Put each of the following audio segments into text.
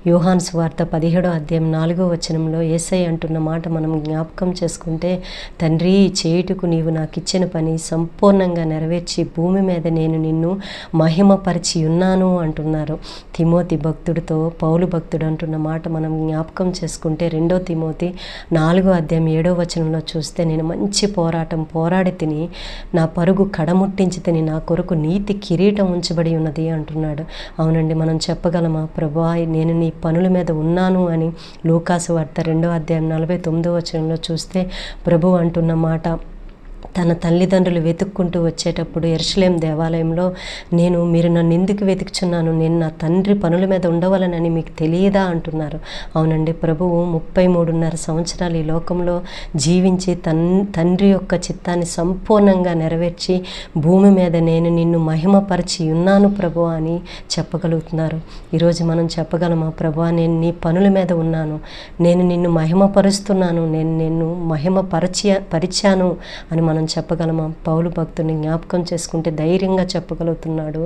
యోహాను సువార్త 17వ అధ్యాయం 4వ వచనంలో యేసయ్య అంటున్న మాట మనం జ్ఞాపకం చేసుకుంటే, తండ్రి చేయుటకు నీవు నాకు ఇచ్చిన పని సంపూర్ణంగా నెరవేర్చి భూమి మీద నేను నిన్ను మహిమపరిచి ఉన్నాను అంటున్నారు. తిమోతి భక్తుడితో పౌలు భక్తుడు అంటున్న మాట మనం జ్ఞాపకం చేసుకుంటే 2 తిమోతి 4వ అధ్యాయం 7వ వచనంలో చూస్తే, నేను మంచి పోరాటం పోరాడి తిని నా పరుగు కడముట్టించి తిని నా కొరకు నీతి కిరీటం ఉంచబడి ఉన్నది అంటున్నాడు. అవునండి, మనం చెప్పగలమా ప్రభువా నేను నీ పనుల మీద ఉన్నాను అని? లూకాసు వార్త 2వ అధ్యాయం 49వ వచనంలో చూస్తే ప్రభువు అంటున్న మాట, తన తల్లిదండ్రులు వెతుక్కుంటూ వచ్చేటప్పుడు యెరూషలేం దేవాలయంలో, మీరు నన్ను ఎందుకు వెతుకుచున్నాను, నేను నా తండ్రి పనుల మీద ఉండవలనని మీకు తెలియదా అంటున్నారు. అవునండి, ప్రభువు 33.5 సంవత్సరాలు ఈ లోకంలో జీవించి తండ్రి యొక్క చిత్తాన్ని సంపూర్ణంగా నెరవేర్చి భూమి మీద నేను నిన్ను మహిమపరిచి ఉన్నాను ప్రభువా అని చెప్పగలుగుతున్నారు. ఈరోజు మనం చెప్పగలమా, ప్రభువా నేను నీ పనుల మీద ఉన్నాను, నేను నిన్ను మహిమపరుస్తున్నాను, నేను నిన్ను పరిచాను అని మనం చెప్పగలమా? పౌలు భక్తుని జ్ఞాపకం చేసుకుంటే ధైర్యంగా చెప్పగలుగుతున్నాడు,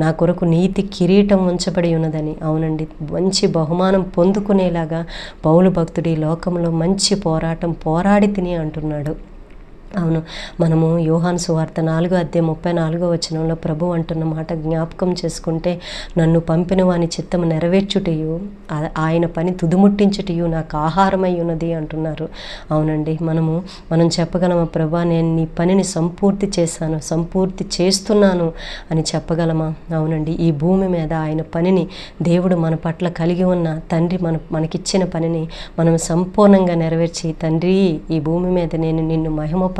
నా కొరకు నీతి కిరీటం ఉంచబడి ఉన్నదని. అవునండి, మంచి బహుమానం పొందుకునేలాగా పౌలు భక్తుడి లోకంలో మంచి పోరాటం పోరాడి తిని అంటున్నాడు. అవును, మనము యోహాను సువార్త 4వ అధ్యాయం 34వ వచనంలో ప్రభు అంటున్న మాట జ్ఞాపకం చేసుకుంటే, నన్ను పంపిన వాని చిత్తము నెరవేర్చుటయు ఆయన పని తుదిముట్టించుటయు నాకు ఆహారమై ఉన్నది అంటున్నారు. అవునండి, మనం చెప్పగలమా, ప్రభా నేను నీ పనిని సంపూర్తి చేశాను, సంపూర్తి చేస్తున్నాను అని చెప్పగలమా? అవునండి, ఈ భూమి మీద ఆయన పనిని దేవుడు మన పట్ల కలిగి ఉన్న తండ్రి మనకిచ్చిన పనిని మనం సంపూర్ణంగా నెరవేర్చి, తండ్రి ఈ భూమి మీద నేను నిన్ను మహిమపరిచి ఉన్నా